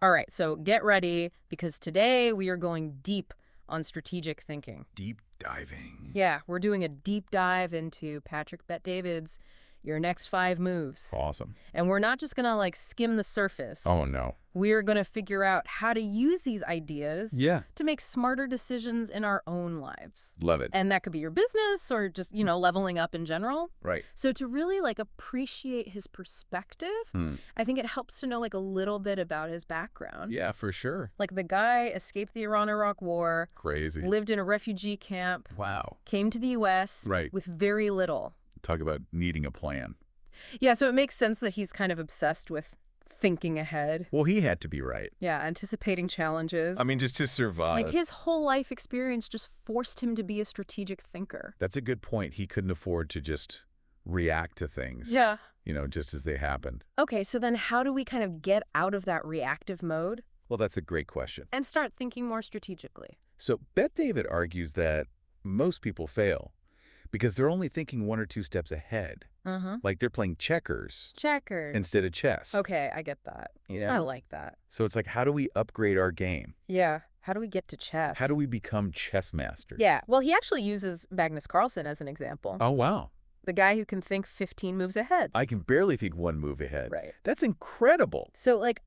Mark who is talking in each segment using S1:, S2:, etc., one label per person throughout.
S1: All right, so get ready because today we are going deep on strategic thinking.
S2: Deep diving.
S1: Yeah, we're doing a deep dive into Patrick Bet-David's Your Next 5 Moves.
S2: Awesome.
S1: And we're not just going to like skim the surface.
S2: Oh, no.
S1: We're going to figure out how to use these ideas
S2: Yeah.
S1: to make smarter decisions in our own lives.
S2: Love it.
S1: And that could be your business or just, leveling up in general.
S2: Right.
S1: So to really like appreciate his perspective, I think it helps to know like a little bit about his background.
S2: Yeah, for sure.
S1: Like the guy escaped the Iran-Iraq War,
S2: Crazy.
S1: lived in a refugee camp,
S2: Wow.
S1: came to the U.S.
S2: Right.
S1: with very little.
S2: Talk about needing a plan.
S1: Yeah, so it makes sense that he's kind of obsessed with thinking ahead.
S2: Well, he had to be right.
S1: Yeah, anticipating challenges.
S2: I mean, just to survive.
S1: Like his whole life experience just forced him to be a strategic thinker.
S2: That's a good point. He couldn't afford to just react to things.
S1: Yeah.
S2: Just as they happened.
S1: Okay, so then how do we kind of get out of that reactive mode?
S2: Well, that's a great question.
S1: And start thinking more strategically.
S2: So Bet-David argues that most people fail because they're only thinking 1 or 2 steps ahead. Like they're playing checkers.
S1: Checkers.
S2: Instead of chess.
S1: Okay, I get that.
S2: Yeah.
S1: I like that.
S2: So it's like, how do we upgrade our game?
S1: Yeah. How do we get to chess?
S2: How do we become chess masters?
S1: Yeah. Well, he actually uses Magnus Carlsen as an example.
S2: Oh, wow.
S1: The guy who can think 15 moves ahead.
S2: I can barely think 1 move ahead.
S1: Right.
S2: That's incredible.
S1: So, like,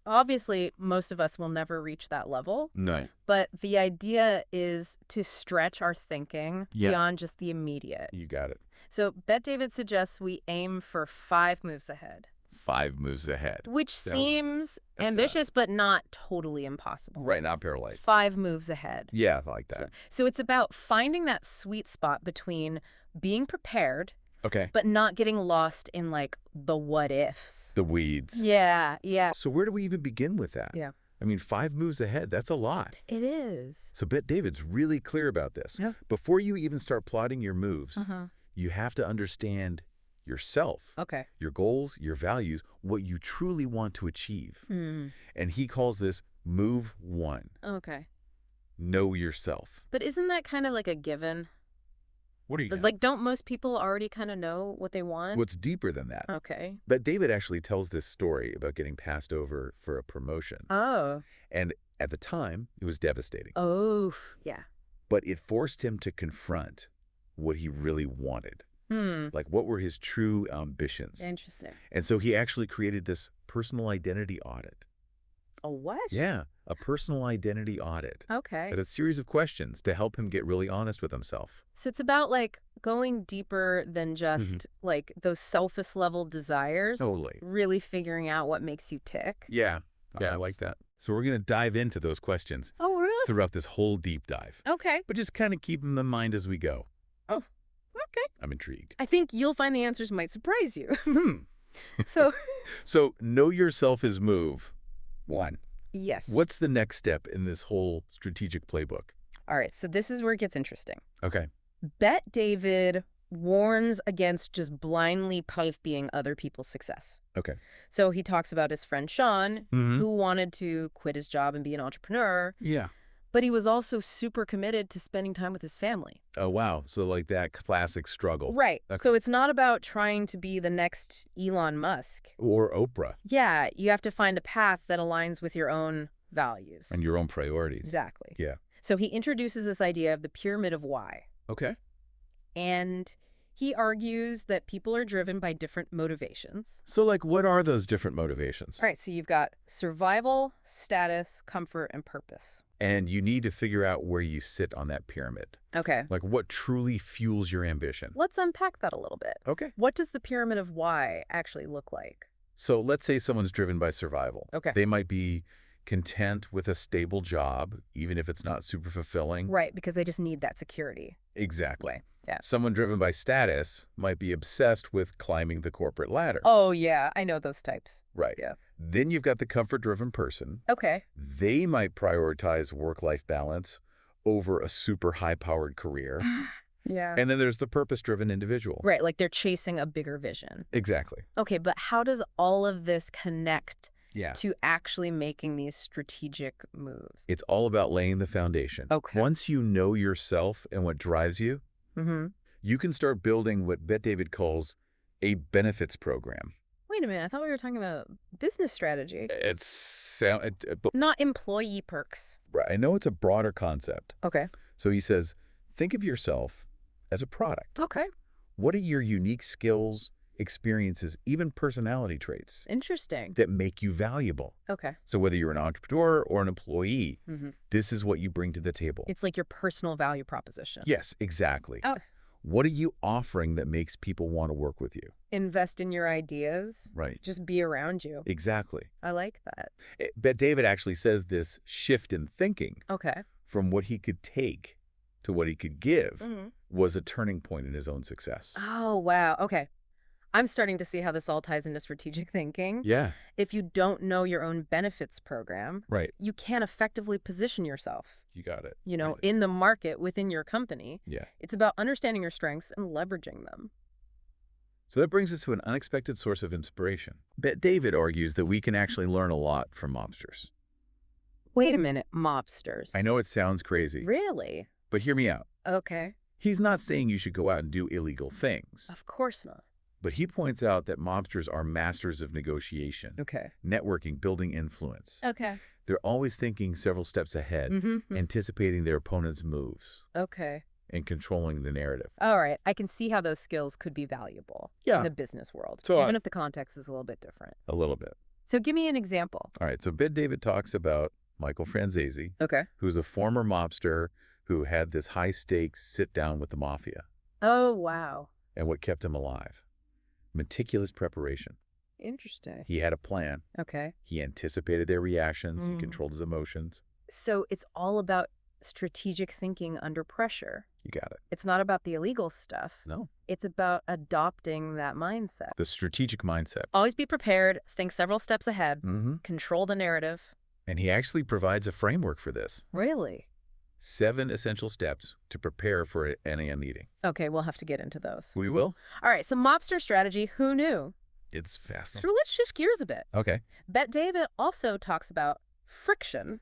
S1: obviously, most of us will never reach that level.
S2: No.
S1: But the idea is to stretch our thinking beyond just the immediate.
S2: You got it.
S1: So Bet-David suggests we aim for 5 moves ahead.
S2: 5 moves ahead.
S1: Which
S2: So,
S1: seems
S2: that's
S1: ambitious, but not totally impossible.
S2: Right, not paralyzed.
S1: It's 5 moves ahead.
S2: Yeah, I like that.
S1: So it's about finding that sweet spot between being prepared,
S2: Okay.
S1: but not getting lost in, like, the what-ifs.
S2: The weeds.
S1: Yeah.
S2: So where do we even begin with that?
S1: Yeah.
S2: I mean, 5 moves ahead, that's a lot.
S1: It is.
S2: So Bet-David's really clear about this.
S1: Yeah.
S2: Before you even start plotting your moves, you have to understand yourself,
S1: Okay.
S2: your goals, your values, what you truly want to achieve. And he calls this move 1.
S1: Okay.
S2: Know yourself.
S1: But isn't that kind of like a given?
S2: What are you
S1: Like, don't most people already kind of know what they want?
S2: What's deeper than that?
S1: Okay.
S2: But David actually tells this story about getting passed over for a promotion.
S1: Oh.
S2: And at the time, it was devastating.
S1: Oh, yeah.
S2: But it forced him to confront what he really wanted. Like, what were his true ambitions?
S1: Interesting.
S2: And so he actually created this personal identity audit.
S1: A what?
S2: Yeah, a personal identity audit.
S1: Okay.
S2: And a series of questions to help him get really honest with himself.
S1: So it's about, like, going deeper than just, like, those selfish level desires.
S2: Totally.
S1: Really figuring out what makes you tick.
S2: Yeah, I like that. So we're going to dive into those questions
S1: Oh, really?
S2: throughout this whole deep dive.
S1: Okay.
S2: But just kind of keep them in mind as we go.
S1: Oh, okay.
S2: I'm intrigued.
S1: I think you'll find the answers might surprise you. So,
S2: So know yourself is move 1.
S1: yes.
S2: What's the next step in this whole strategic playbook?
S1: All right. So this is where it gets interesting.
S2: Okay.
S1: Bet-David warns against just blindly copying other people's success.
S2: Okay.
S1: So he talks about his friend Sean, who wanted to quit his job and be an entrepreneur,
S2: Yeah.
S1: but he was also super committed to spending time with his family.
S2: Oh, wow. So like that classic struggle.
S1: Right.
S2: Okay.
S1: So it's not about trying to be the next Elon Musk.
S2: Or Oprah.
S1: Yeah, you have to find a path that aligns with your own values.
S2: And your own priorities.
S1: Exactly.
S2: Yeah.
S1: So he introduces this idea of the pyramid of why.
S2: Okay.
S1: And he argues that people are driven by different motivations.
S2: So like what are those different motivations?
S1: All right, so you've got survival, status, comfort, and purpose.
S2: And you need to figure out where you sit on that pyramid.
S1: Okay.
S2: Like what truly fuels your ambition.
S1: Let's unpack that a little bit.
S2: Okay.
S1: What does the pyramid of why actually look like?
S2: So let's say someone's driven by survival.
S1: Okay.
S2: They might be content with a stable job, even if it's not super fulfilling.
S1: Right, because they just need that security.
S2: Exactly.
S1: Way. Yeah.
S2: Someone driven by status might be obsessed with climbing the corporate ladder.
S1: Oh, yeah, I know those types.
S2: Right.
S1: Yeah.
S2: Then you've got the comfort-driven person.
S1: Okay.
S2: They might prioritize work-life balance over a super high-powered career.
S1: Yeah.
S2: And then there's the purpose-driven individual.
S1: Right, like they're chasing a bigger vision.
S2: Exactly.
S1: Okay, but how does all of this connect
S2: Yeah.
S1: to actually making these strategic moves?
S2: It's all about laying the foundation.
S1: Okay.
S2: Once you know yourself and what drives you, you can start building what Bet-David calls a benefits program.
S1: Wait Wait a minute. I thought we were talking about business strategy.
S2: Not
S1: employee perks.
S2: I know it's a broader concept.
S1: Okay.
S2: So he says, think of yourself as a product.
S1: Okay.
S2: What are your unique skills, experiences, even personality traits?
S1: Interesting.
S2: That make you valuable.
S1: Okay.
S2: So whether you're an entrepreneur or an employee, this is what you bring to the table.
S1: It's like your personal value proposition.
S2: Yes, exactly.
S1: Oh.
S2: What are you offering that makes people want to work with you?
S1: Invest in your ideas.
S2: Right.
S1: Just be around you.
S2: Exactly.
S1: I like that.
S2: But David actually says this shift in thinking from what he could take to what he could give was a turning point in his own success.
S1: Oh, wow. Okay. I'm starting to see how this all ties into strategic thinking.
S2: Yeah.
S1: If you don't know your own benefits program, you can't effectively position yourself.
S2: You got it.
S1: In the market within your company.
S2: Yeah.
S1: It's about understanding your strengths and leveraging them.
S2: So that brings us to an unexpected source of inspiration. David argues that we can actually learn a lot from mobsters.
S1: Wait a minute, mobsters.
S2: I know it sounds crazy.
S1: Really?
S2: But hear me out.
S1: Okay.
S2: He's not saying you should go out and do illegal things.
S1: Of course not.
S2: But he points out that mobsters are masters of negotiation, networking, building influence.
S1: Okay.
S2: They're always thinking several steps ahead, anticipating their opponent's moves.
S1: Okay.
S2: And controlling the narrative.
S1: All right. I can see how those skills could be valuable in the business world, even if the context is a little bit different.
S2: A little bit.
S1: So give me an example.
S2: All right. So David talks about Michael Franzese, who's a former mobster who had this high-stakes sit-down with the mafia.
S1: Oh, wow.
S2: And what kept him alive? Meticulous preparation.
S1: Interesting.
S2: He had a plan.
S1: Okay.
S2: He anticipated their reactions. He controlled his emotions.
S1: So it's all about strategic thinking under pressure.
S2: You got it.
S1: It's not about the illegal stuff.
S2: No.
S1: It's about adopting that mindset.
S2: The strategic mindset.
S1: Always be prepared, think several steps ahead, control the narrative.
S2: And he actually provides a framework for this.
S1: Really?
S2: 7 essential steps to prepare for any meeting.
S1: Okay, we'll have to get into those.
S2: We will.
S1: All right, so mobster strategy, who knew?
S2: It's fascinating.
S1: So let's shift gears a bit.
S2: Okay.
S1: David also talks about friction.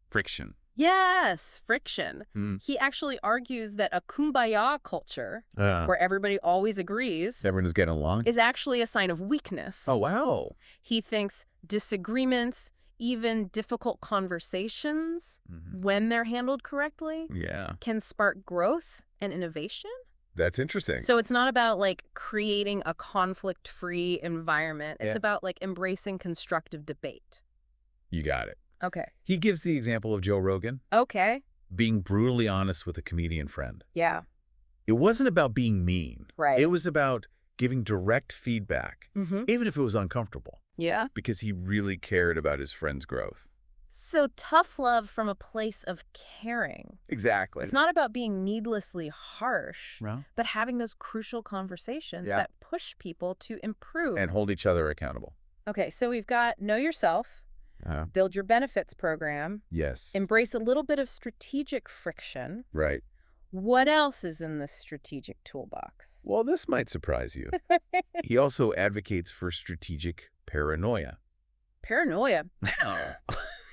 S2: Friction.
S1: Yes, friction. He actually argues that a kumbaya culture, where everybody always agrees,
S2: everyone is getting along,
S1: is actually a sign of weakness.
S2: Oh, wow.
S1: He thinks disagreements, even difficult conversations, when they're handled correctly, can spark growth and innovation.
S2: That's interesting.
S1: So it's not about creating a conflict-free environment. It's about embracing constructive debate.
S2: You got it.
S1: Okay.
S2: He gives the example of Joe Rogan.
S1: Okay.
S2: Being brutally honest with a comedian friend.
S1: Yeah.
S2: It wasn't about being mean.
S1: Right.
S2: It was about giving direct feedback, even if it was uncomfortable.
S1: Yeah.
S2: Because he really cared about his friend's growth.
S1: So tough love from a place of caring.
S2: Exactly.
S1: It's not about being needlessly harsh, but having those crucial conversations that push people to improve.
S2: And hold each other accountable.
S1: Okay, so we've got know yourself, build your benefits program.
S2: Yes.
S1: Embrace a little bit of strategic friction.
S2: Right.
S1: What else is in the strategic toolbox?
S2: Well, this might surprise you. He also advocates for strategic paranoia.
S1: Paranoia?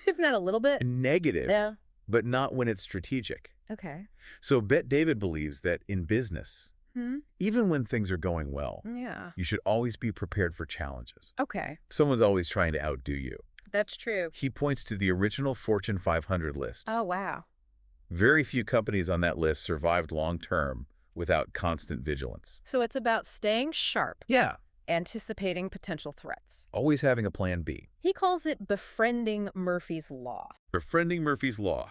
S1: Isn't that a little bit
S2: negative?
S1: Yeah.
S2: But not when it's strategic.
S1: Okay.
S2: So David believes that in business, even when things are going well, you should always be prepared for challenges.
S1: Okay.
S2: Someone's always trying to outdo you.
S1: That's true.
S2: He points to the original Fortune 500 list.
S1: Oh, wow.
S2: Very few companies on that list survived long-term without constant vigilance.
S1: So it's about staying sharp.
S2: Yeah.
S1: Anticipating potential threats.
S2: Always having a plan B.
S1: He calls it befriending Murphy's Law.
S2: Befriending Murphy's Law.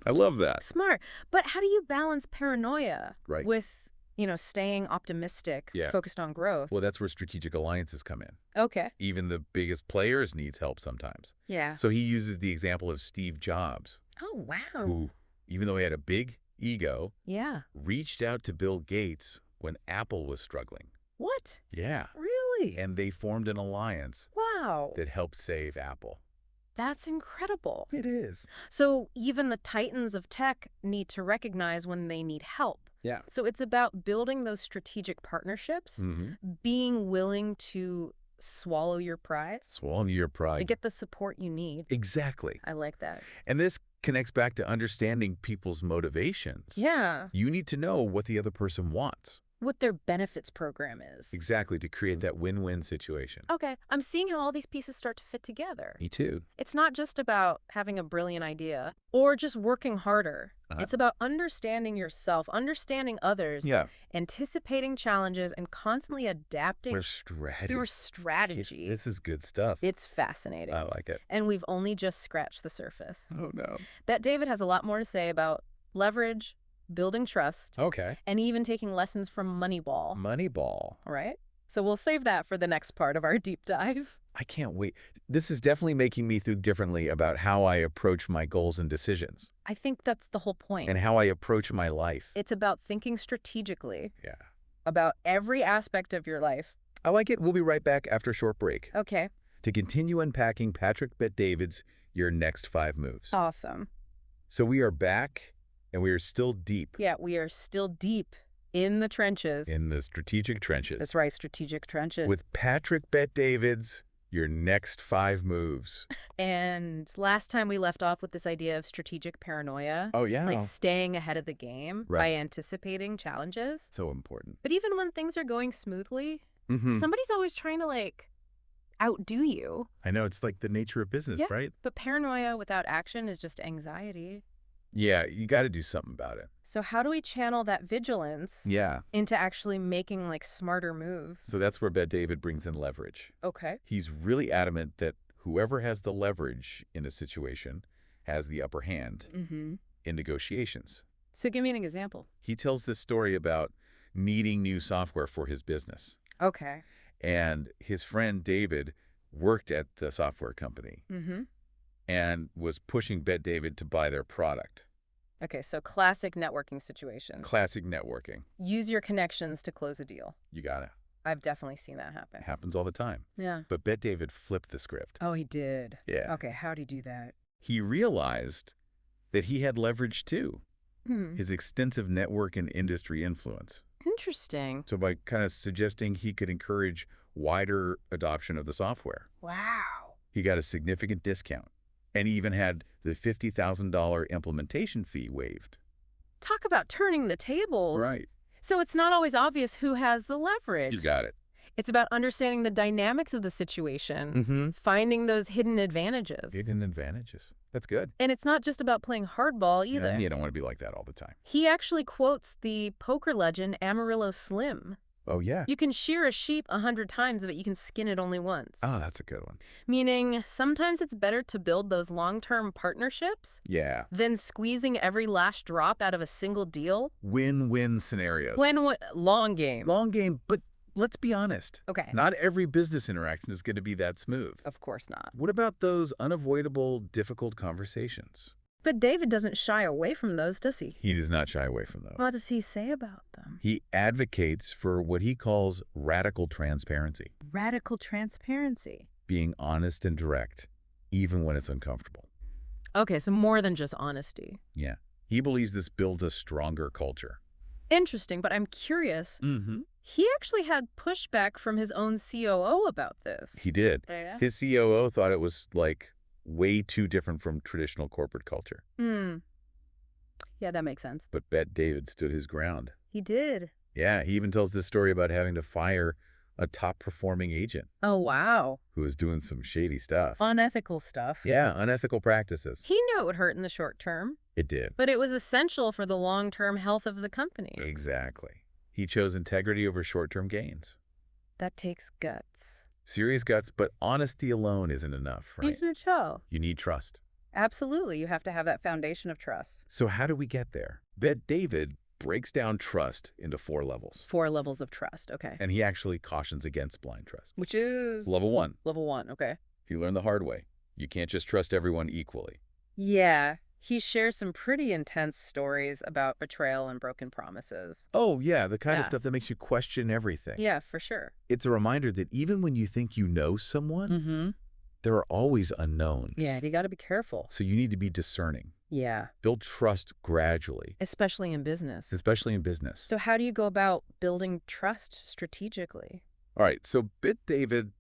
S2: I love that.
S1: Smart. But how do you balance paranoia with, staying optimistic, focused on growth?
S2: Well, that's where strategic alliances come in.
S1: Okay.
S2: Even the biggest players needs help sometimes.
S1: Yeah.
S2: So he uses the example of Steve Jobs.
S1: Oh, wow.
S2: Who, even though he had a big ego, reached out to Bill Gates when Apple was struggling.
S1: What?
S2: Yeah.
S1: Really?
S2: And they formed an alliance.
S1: Wow.
S2: That helped save Apple.
S1: That's incredible.
S2: It is.
S1: So even the titans of tech need to recognize when they need help.
S2: Yeah.
S1: So it's about building those strategic partnerships, being willing to swallow your pride.
S2: Swallow your pride.
S1: To get the support you need.
S2: Exactly.
S1: I like that.
S2: And this connects back to understanding people's motivations.
S1: Yeah.
S2: You need to know what the other person wants.
S1: what their benefits program is.
S2: Exactly, to create that win-win situation.
S1: Okay, I'm seeing how all these pieces start to fit together.
S2: Me too.
S1: It's not just about having a brilliant idea or just working harder. It's about understanding yourself, understanding others, anticipating challenges, and constantly adapting your strategy.
S2: This is good stuff.
S1: It's fascinating.
S2: I like it.
S1: And we've only just scratched the surface.
S2: Oh, no.
S1: Bet David has a lot more to say about leverage, building trust, and even taking lessons from Moneyball.
S2: Moneyball.
S1: All right? So we'll save that for the next part of our deep dive.
S2: I can't wait. This is definitely making me think differently about how I approach my goals and decisions.
S1: I think that's the whole point.
S2: And how I approach my life.
S1: It's about thinking strategically.
S2: Yeah.
S1: About every aspect of your life.
S2: I like it. We'll be right back after a short break.
S1: Okay.
S2: To continue unpacking Patrick Bet-David's Your Next 5 Moves.
S1: Awesome.
S2: So we are back, and we are still deep.
S1: Yeah, we are still deep in the trenches.
S2: In the strategic trenches.
S1: That's right, strategic trenches.
S2: With Patrick Bet-David's Your Next 5 Moves.
S1: And last time we left off with this idea of strategic paranoia.
S2: Oh, yeah.
S1: Like staying ahead of the game by anticipating challenges.
S2: So important.
S1: But even when things are going smoothly, somebody's always trying to, like, outdo you.
S2: I know. It's like the nature of business, right?
S1: But paranoia without action is just anxiety.
S2: Yeah, you got to do something about it.
S1: So how do we channel that vigilance into actually making, like, smarter moves?
S2: So that's where Bet-David brings in leverage.
S1: Okay.
S2: He's really adamant that whoever has the leverage in a situation has the upper hand in negotiations.
S1: So give me an example.
S2: He tells this story about needing new software for his business.
S1: Okay.
S2: And his friend David worked at the software company and was pushing Bet-David to buy their product.
S1: Okay, so classic networking situation.
S2: Classic networking.
S1: Use your connections to close a deal.
S2: You got it.
S1: I've definitely seen that happen.
S2: Happens all the time.
S1: Yeah.
S2: But Bet-David flipped the script.
S1: Oh, he did?
S2: Yeah.
S1: Okay, how'd he do that?
S2: He realized that he had leverage too. His extensive network and industry influence.
S1: Interesting.
S2: So by kind of suggesting he could encourage wider adoption of the software.
S1: Wow.
S2: He got a significant discount and even had the $50,000 implementation fee waived.
S1: Talk about turning the tables.
S2: Right.
S1: So it's not always obvious who has the leverage.
S2: You got it.
S1: It's about understanding the dynamics of the situation, finding those hidden advantages.
S2: Hidden advantages. That's good.
S1: And it's not just about playing hardball either.
S2: Yeah, you don't want to be like that all the time.
S1: He actually quotes the poker legend Amarillo Slim.
S2: Oh, yeah?
S1: You can shear a sheep 100 times, but you can skin it only once.
S2: Oh, that's a good one.
S1: Meaning, sometimes it's better to build those long-term partnerships than squeezing every last drop out of a single deal.
S2: Win-win scenarios.
S1: Long game.
S2: Long game, but let's be honest.
S1: Okay.
S2: Not every business interaction is going to be that smooth.
S1: Of course not.
S2: What about those unavoidable, difficult conversations?
S1: But David doesn't shy away from those, does he?
S2: He does not shy away from those.
S1: What does he say about them?
S2: He advocates for what he calls radical transparency.
S1: Radical transparency.
S2: Being honest and direct, even when it's uncomfortable.
S1: Okay, so more than just honesty.
S2: Yeah. He believes this builds a stronger culture.
S1: Interesting, but I'm curious. He actually had pushback from his own COO about this.
S2: He did.
S1: Yeah.
S2: His COO thought it was, like, way too different from traditional corporate culture.
S1: Yeah, that makes sense.
S2: But Bet-David stood his ground.
S1: He did.
S2: Yeah, he even tells this story about having to fire a top-performing agent.
S1: Oh, wow.
S2: Who was doing some shady stuff.
S1: Unethical stuff.
S2: Yeah, unethical practices.
S1: He knew it would hurt in the short term.
S2: It did.
S1: But it was essential for the long-term health of the company.
S2: Exactly. He chose integrity over short-term gains.
S1: That takes guts.
S2: Serious guts, but honesty alone isn't enough, right?
S1: Isn't so?
S2: You need trust.
S1: Absolutely. You have to have that foundation of trust.
S2: So how do we get there? Bet-David breaks down trust into 4 levels.
S1: 4 levels of trust, okay.
S2: And he actually cautions against blind trust.
S1: Which is?
S2: Level 1.
S1: Level 1, okay.
S2: He learned the hard way. You can't just trust everyone equally.
S1: Yeah. He shares some pretty intense stories about betrayal and broken promises.
S2: Oh, yeah, the kind of stuff that makes you question everything.
S1: Yeah, for sure.
S2: It's a reminder that even when you think you know someone, there are always unknowns.
S1: Yeah, you got to be careful.
S2: So you need to be discerning.
S1: Yeah.
S2: Build trust gradually.
S1: Especially in business.
S2: Especially in business.
S1: So how do you go about building trust strategically?
S2: All right, so Bet-David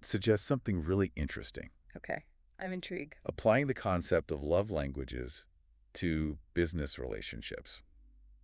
S2: suggests something really interesting.
S1: Okay. I'm intrigued.
S2: Applying the concept of love languages to business relationships.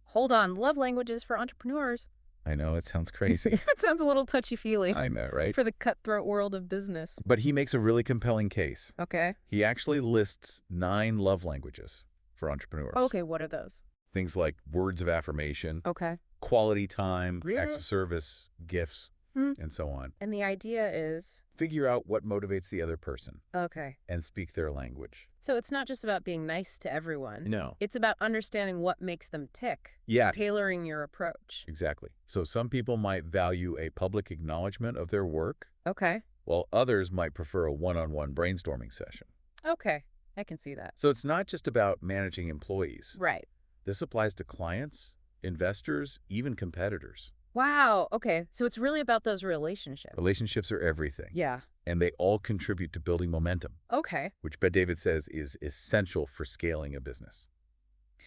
S1: Hold on. Love languages for entrepreneurs?
S2: I know, it sounds crazy.
S1: It sounds a little touchy-feely.
S2: I know, right?
S1: For the cutthroat world of business.
S2: But he makes a really compelling case.
S1: Okay.
S2: He actually lists 9 love languages for entrepreneurs.
S1: Okay, what are those?
S2: Things like words of affirmation.
S1: Okay.
S2: Quality time, acts of service, gifts, and so on.
S1: And the idea is?
S2: Figure out what motivates the other person.
S1: Okay.
S2: And speak their language.
S1: So it's not just about being nice to everyone.
S2: No.
S1: It's about understanding what makes them tick.
S2: Yeah.
S1: Tailoring your approach.
S2: Exactly. So some people might value a public acknowledgement of their work.
S1: Okay.
S2: While others might prefer a one-on-one brainstorming session.
S1: Okay. I can see that.
S2: So it's not just about managing employees.
S1: Right.
S2: This applies to clients, investors, even competitors.
S1: Wow. Okay. So it's really about those relationships.
S2: Relationships are everything.
S1: Yeah.
S2: And they all contribute to building momentum.
S1: Okay.
S2: Which Bet David says is essential for scaling a business.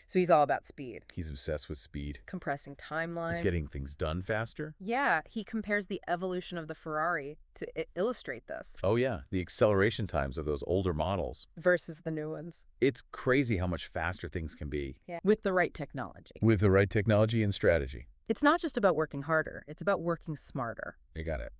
S1: So he's all about speed.
S2: He's obsessed with speed.
S1: Compressing timelines.
S2: He's getting things done faster.
S1: Yeah. He compares the evolution of the Ferrari to illustrate this.
S2: Oh, yeah. The acceleration times of those older models.
S1: Versus the new ones.
S2: It's crazy how much faster things can be.
S1: Yeah. With the right technology.
S2: With the right technology and strategy.
S1: It's not just about working harder. It's about working smarter.
S2: You got it.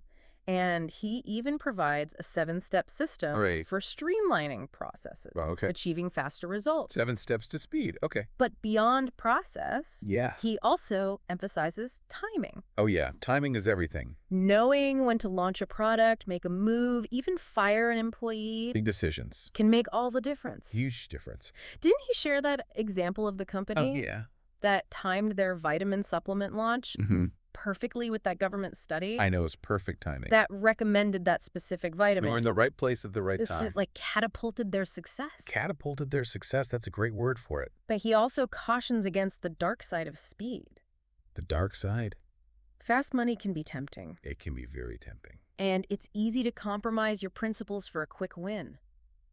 S1: And he even provides a 7-step system for streamlining processes, achieving faster results.
S2: 7 steps to speed. Okay.
S1: But beyond process,
S2: yeah,
S1: he also emphasizes timing.
S2: Oh, yeah. Timing is everything.
S1: Knowing when to launch a product, make a move, even fire an employee.
S2: Big decisions.
S1: Can make all the difference.
S2: Huge difference.
S1: Didn't he share that example of the company?
S2: Oh, yeah.
S1: That timed their vitamin supplement launch perfectly with that government study?
S2: I know, it's perfect timing.
S1: That recommended that specific vitamin.
S2: They were in the right place at the right time.
S1: Like catapulted their success.
S2: Catapulted their success. That's a great word for it.
S1: But he also cautions against the dark side of speed.
S2: The dark side?
S1: Fast money can be tempting.
S2: It can be very tempting.
S1: And it's easy to compromise your principles for a quick win.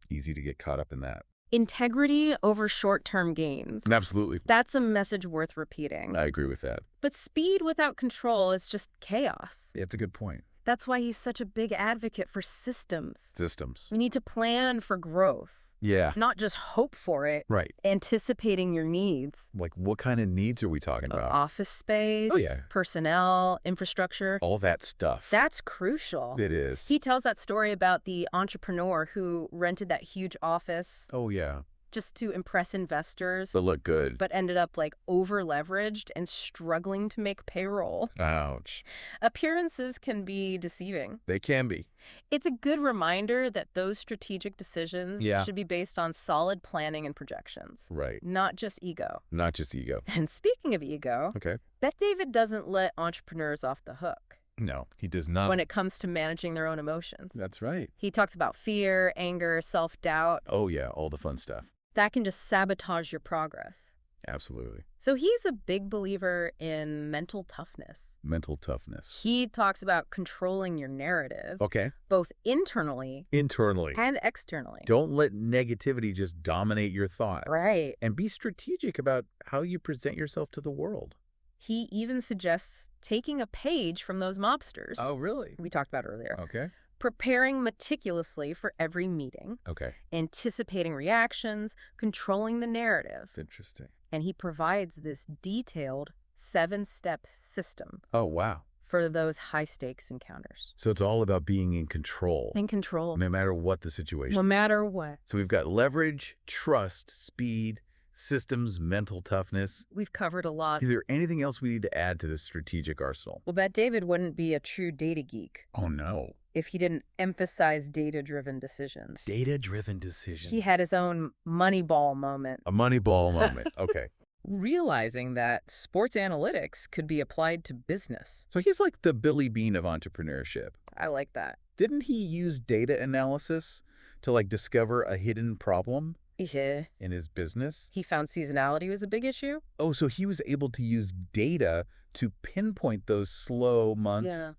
S2: Easy to get caught up in that.
S1: Integrity over short-term gains.
S2: Absolutely.
S1: That's a message worth repeating.
S2: I agree with that.
S1: But speed without control is just chaos.
S2: It's a good point.
S1: That's why he's such a big advocate for systems.
S2: Systems.
S1: We need to plan for growth.
S2: Yeah.
S1: Not just hope for it.
S2: Right.
S1: Anticipating your needs.
S2: Like, what kind of needs are we talking about?
S1: Office space.
S2: Oh, yeah.
S1: Personnel, infrastructure.
S2: All that stuff.
S1: That's crucial.
S2: It is.
S1: He tells that story about the entrepreneur who rented that huge office.
S2: Oh, yeah.
S1: Just to impress investors.
S2: To look good.
S1: But ended up like over-leveraged and struggling to make payroll.
S2: Ouch.
S1: Appearances can be deceiving.
S2: They can be.
S1: It's a good reminder that those strategic decisions should be based on solid planning and projections.
S2: Right.
S1: Not just ego.
S2: Not just ego.
S1: And speaking of ego, Bet David doesn't let entrepreneurs off the hook.
S2: No, he does not.
S1: When it comes to managing their own emotions.
S2: That's right.
S1: He talks about fear, anger, self-doubt.
S2: Oh, yeah, all the fun stuff.
S1: That can just sabotage your progress.
S2: Absolutely.
S1: So he's a big believer in mental toughness.
S2: Mental toughness.
S1: He talks about controlling your narrative.
S2: Okay.
S1: Both internally. And externally.
S2: Don't let negativity just dominate your thoughts.
S1: Right.
S2: And be strategic about how you present yourself to the world.
S1: He even suggests taking a page from those mobsters.
S2: Oh, really?
S1: We talked about earlier.
S2: Okay.
S1: Preparing meticulously for every meeting.
S2: Okay.
S1: Anticipating reactions, controlling the narrative.
S2: Interesting.
S1: And he provides this detailed 7-step system.
S2: Oh, wow.
S1: For those high-stakes encounters.
S2: So it's all about being in control.
S1: In control.
S2: No matter what the situation.
S1: No matter what.
S2: So we've got leverage, trust, speed, systems, mental toughness.
S1: We've covered a lot.
S2: Is there anything else we need to add to this strategic arsenal?
S1: Well, Bet David wouldn't be a true data geek.
S2: Oh, no.
S1: If he didn't emphasize data-driven decisions.
S2: Data-driven decisions.
S1: He had his own Moneyball moment.
S2: A Moneyball moment. Okay.
S1: Realizing that sports analytics could be applied to business.
S2: So he's like the Billy Beane of entrepreneurship.
S1: I like that.
S2: Didn't he use data analysis to like discover a hidden problem?
S1: Yeah.
S2: In his business?
S1: He found seasonality was a big issue?
S2: Oh, so he was able to use data to pinpoint those slow months,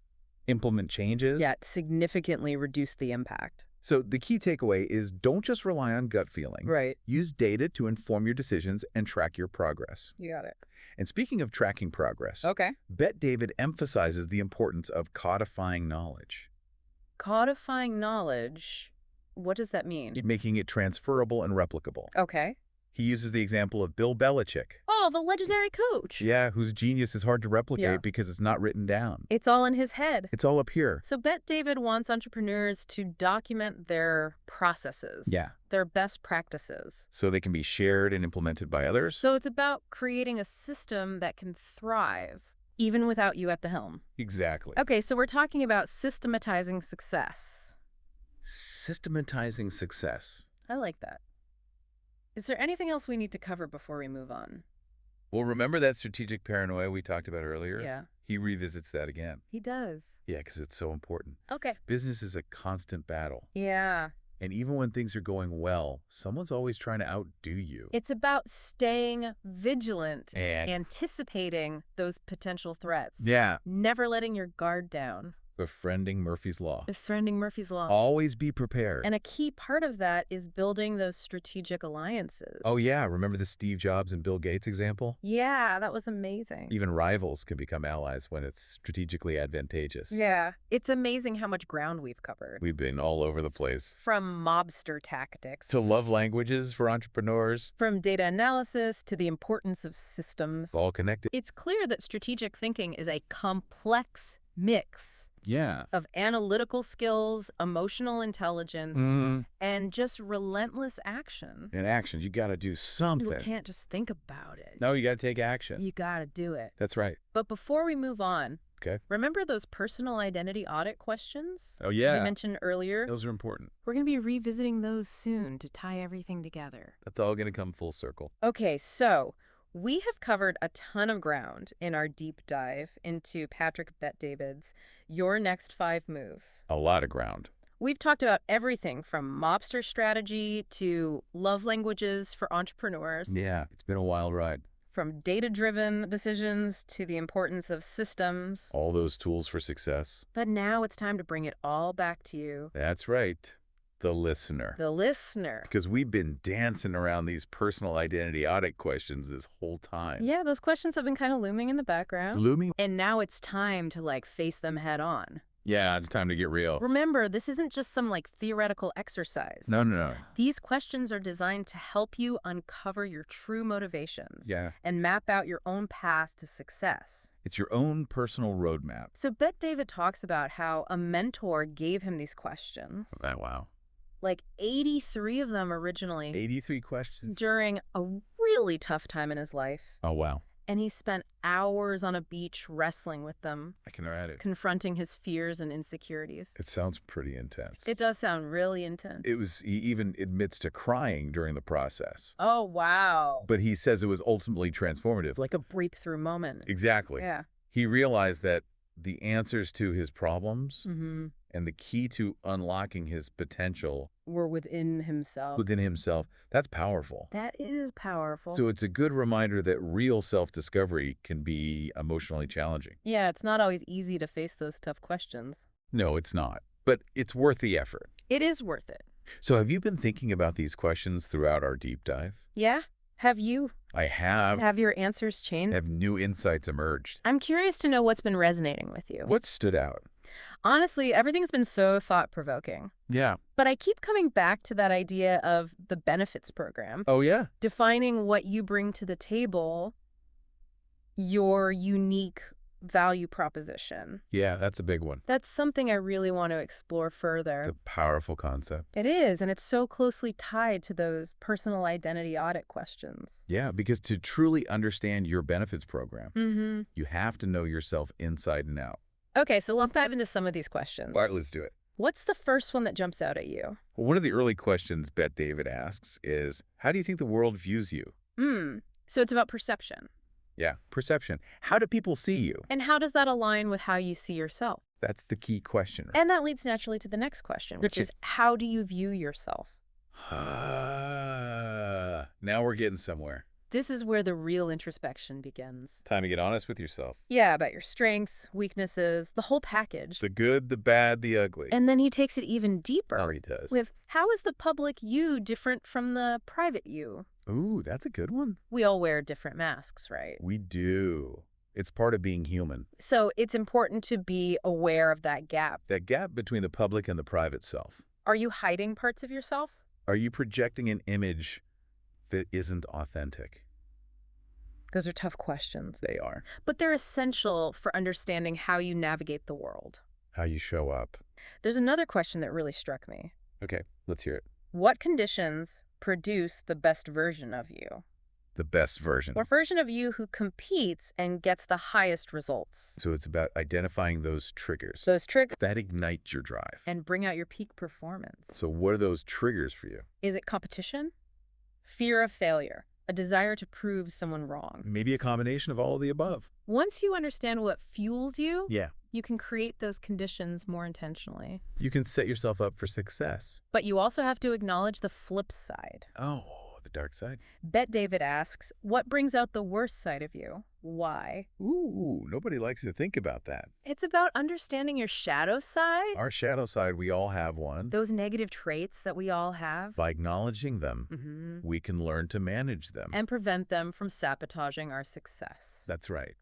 S2: implement changes?
S1: Yeah, significantly reduce the impact.
S2: So the key takeaway is don't just rely on gut feeling.
S1: Right.
S2: Use data to inform your decisions and track your progress.
S1: You got it.
S2: And speaking of tracking progress, Bet David emphasizes the importance of codifying knowledge. Codifying knowledge? What does that mean? Making it transferable and replicable.
S1: Okay.
S2: He uses the example of Bill Belichick.
S1: Oh, the legendary coach.
S2: Yeah, whose genius is hard to replicate because it's not written down.
S1: It's all in his head.
S2: It's all up here.
S1: So Bet David wants entrepreneurs to document their processes.
S2: Yeah.
S1: Their best practices.
S2: So they can be shared and implemented by others.
S1: So it's about creating a system that can thrive, even without you at the helm.
S2: Exactly.
S1: Okay, so we're talking about systematizing success.
S2: Systematizing success.
S1: I like that. Is there anything else we need to cover before we move on?
S2: Well, remember that strategic paranoia we talked about earlier?
S1: Yeah.
S2: He revisits that again.
S1: He does.
S2: Yeah, because it's so important.
S1: Okay.
S2: Business is a constant battle.
S1: Yeah.
S2: And even when things are going well, someone's always trying to outdo you.
S1: It's about staying vigilant and anticipating those potential threats.
S2: Yeah.
S1: Never letting your guard down.
S2: Befriending Murphy's Law.
S1: Befriending Murphy's Law.
S2: Always be prepared.
S1: And a key part of that is building those strategic alliances.
S2: Oh, yeah. Remember the Steve Jobs and Bill Gates example?
S1: Yeah, that was amazing.
S2: Even rivals can become allies when it's strategically advantageous.
S1: Yeah. It's amazing how much ground we've covered.
S2: We've been all over the place.
S1: From mobster tactics.
S2: To love languages for entrepreneurs.
S1: From data analysis to the importance of systems.
S2: All connected.
S1: It's clear that strategic thinking is a complex mix.
S2: Yeah.
S1: Of analytical skills, emotional intelligence, and just relentless action.
S2: In action, you got to do something.
S1: You can't just think about it.
S2: No, you got to take action.
S1: You got to do it.
S2: That's right.
S1: But before we move on,
S2: okay.
S1: Remember those personal identity audit questions?
S2: Oh, yeah.
S1: We mentioned earlier?
S2: Those are important.
S1: We're going to be revisiting those soon to tie everything together.
S2: That's all going to come full circle.
S1: Okay, so we have covered a ton of ground in our deep dive into Patrick Bet-David's Your Next 5 Moves.
S2: A lot of ground.
S1: We've talked about everything from mobster strategy to love languages for entrepreneurs.
S2: Yeah, it's been a wild ride.
S1: From data-driven decisions to the importance of systems.
S2: All those tools for success.
S1: But now it's time to bring it all back to you.
S2: That's right. The listener.
S1: The listener.
S2: Because we've been dancing around these personal identity audit questions this whole time.
S1: Yeah, those questions have been kind of looming in the background.
S2: Looming?
S1: And now it's time to, face them head on.
S2: Yeah, it's time to get real.
S1: Remember, this isn't just some, theoretical exercise.
S2: No.
S1: These questions are designed to help you uncover your true motivations.
S2: Yeah.
S1: And map out your own path to success.
S2: It's your own personal roadmap.
S1: So Bet-David talks about how a mentor gave him these questions.
S2: Oh, wow.
S1: 83 of them originally.
S2: 83 questions?
S1: During a really tough time in his life.
S2: Oh, wow.
S1: And he spent hours on a beach wrestling with them.
S2: I can imagine.
S1: Confronting his fears and insecurities.
S2: It sounds pretty intense.
S1: It does sound really intense.
S2: He even admits to crying during the process.
S1: Oh, wow.
S2: But he says it was ultimately transformative.
S1: Like a breakthrough moment.
S2: Exactly.
S1: Yeah.
S2: He realized that the answers to his problems and the key to unlocking his potential
S1: were within himself.
S2: That's powerful.
S1: That is powerful.
S2: So it's a good reminder that real self-discovery can be emotionally challenging.
S1: Yeah, it's not always easy to face those tough questions.
S2: No, it's not. But it's worth the effort.
S1: It is worth it.
S2: So have you been thinking about these questions throughout our deep dive?
S1: Yeah. Have you?
S2: I have.
S1: Have your answers changed?
S2: Have new insights emerged?
S1: I'm curious to know what's been resonating with you.
S2: What stood out?
S1: Honestly, everything's been so thought-provoking.
S2: Yeah.
S1: But I keep coming back to that idea of the benefits program.
S2: Oh, yeah?
S1: Defining what you bring to the table, your unique value proposition.
S2: Yeah, that's a big one.
S1: That's something I really want to explore further.
S2: It's a powerful concept.
S1: It is, and it's so closely tied to those personal identity audit questions.
S2: Yeah, because to truly understand your benefits program, you have to know yourself inside and out.
S1: Okay, so let's dive into some of these questions.
S2: All right, let's do it.
S1: What's the first one that jumps out at you?
S2: Well, one of the early questions Bet-David asks is, how do you think the world views you?
S1: So it's about perception.
S2: Yeah, perception. How do people see you?
S1: And how does that align with how you see yourself?
S2: That's the key question.
S1: And that leads naturally to the next question, which is, how do you view yourself?
S2: Now we're getting somewhere.
S1: This is where the real introspection begins.
S2: Time to get honest with yourself.
S1: Yeah, about your strengths, weaknesses, the whole package.
S2: The good, the bad, the ugly.
S1: And then he takes it even deeper.
S2: Oh, he does.
S1: With, how is the public you different from the private you?
S2: Ooh, that's a good one.
S1: We all wear different masks, right?
S2: We do. It's part of being human.
S1: So it's important to be aware of that gap.
S2: That gap between the public and the private self.
S1: Are you hiding parts of yourself?
S2: Are you projecting an image that isn't authentic?
S1: Those are tough questions.
S2: They are.
S1: But they're essential for understanding how you navigate the world.
S2: How you show up.
S1: There's another question that really struck me.
S2: Okay, let's hear it.
S1: What conditions produce the best version of you?
S2: The best version.
S1: Or version of you who competes and gets the highest results.
S2: So it's about identifying those triggers.
S1: Those triggers.
S2: That ignite your drive.
S1: And bring out your peak performance.
S2: So what are those triggers for you?
S1: Is it competition? Fear of failure? A desire to prove someone wrong?
S2: Maybe a combination of all of the above.
S1: Once you understand what fuels you,
S2: yeah,
S1: you can create those conditions more intentionally.
S2: You can set yourself up for success.
S1: But you also have to acknowledge the flip side.
S2: Oh, the dark side.
S1: Bet David asks, what brings out the worst side of you? Why?
S2: Ooh, nobody likes to think about that.
S1: It's about understanding your shadow side.
S2: Our shadow side, we all have one.
S1: Those negative traits that we all have.
S2: By acknowledging them, we can learn to manage them.
S1: And prevent them from sabotaging our success.
S2: That's right.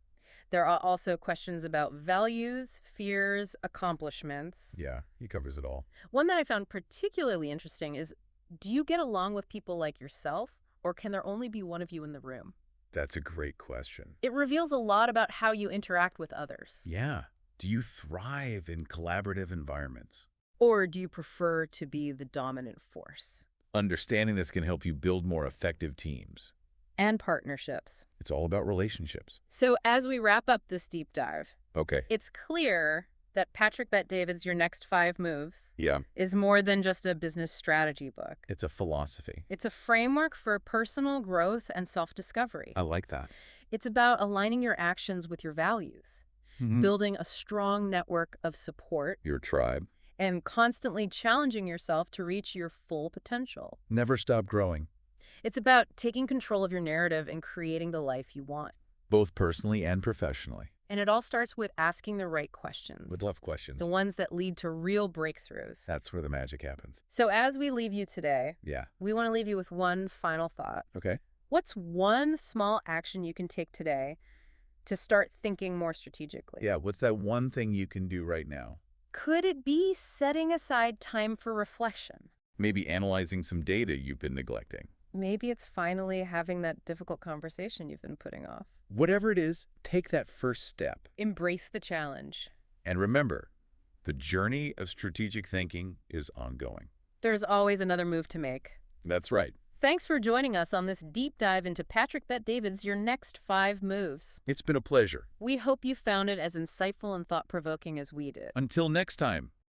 S1: There are also questions about values, fears, accomplishments.
S2: Yeah, he covers it all.
S1: One that I found particularly interesting is, do you get along with people like yourself, or can there only be one of you in the room?
S2: That's a great question.
S1: It reveals a lot about how you interact with others.
S2: Yeah. Do you thrive in collaborative environments?
S1: Or do you prefer to be the dominant force?
S2: Understanding this can help you build more effective teams.
S1: And partnerships.
S2: It's all about relationships.
S1: So as we wrap up this deep dive,
S2: okay,
S1: it's clear that Patrick Bet-David's Your Next 5 Moves is more than just a business strategy book.
S2: It's a philosophy.
S1: It's a framework for personal growth and self-discovery.
S2: I like that.
S1: It's about aligning your actions with your values, building a strong network of support,
S2: your tribe,
S1: and constantly challenging yourself to reach your full potential.
S2: Never stop growing.
S1: It's about taking control of your narrative and creating the life you want.
S2: Both personally and professionally.
S1: And it all starts with asking the right questions.
S2: Would love questions.
S1: The ones that lead to real breakthroughs.
S2: That's where the magic happens.
S1: So as we leave you today,
S2: yeah,
S1: we want to leave you with one final thought.
S2: Okay.
S1: What's one small action you can take today to start thinking more strategically?
S2: Yeah, what's that one thing you can do right now?
S1: Could it be setting aside time for reflection?
S2: Maybe analyzing some data you've been neglecting.
S1: Maybe it's finally having that difficult conversation you've been putting off.
S2: Whatever it is, take that first step.
S1: Embrace the challenge.
S2: And remember, the journey of strategic thinking is ongoing.
S1: There's always another move to make.
S2: That's right.
S1: Thanks for joining us on this deep dive into Patrick Bet-David's Your Next 5 Moves.
S2: It's been a pleasure.
S1: We hope you found it as insightful and thought-provoking as we did.
S2: Until next time.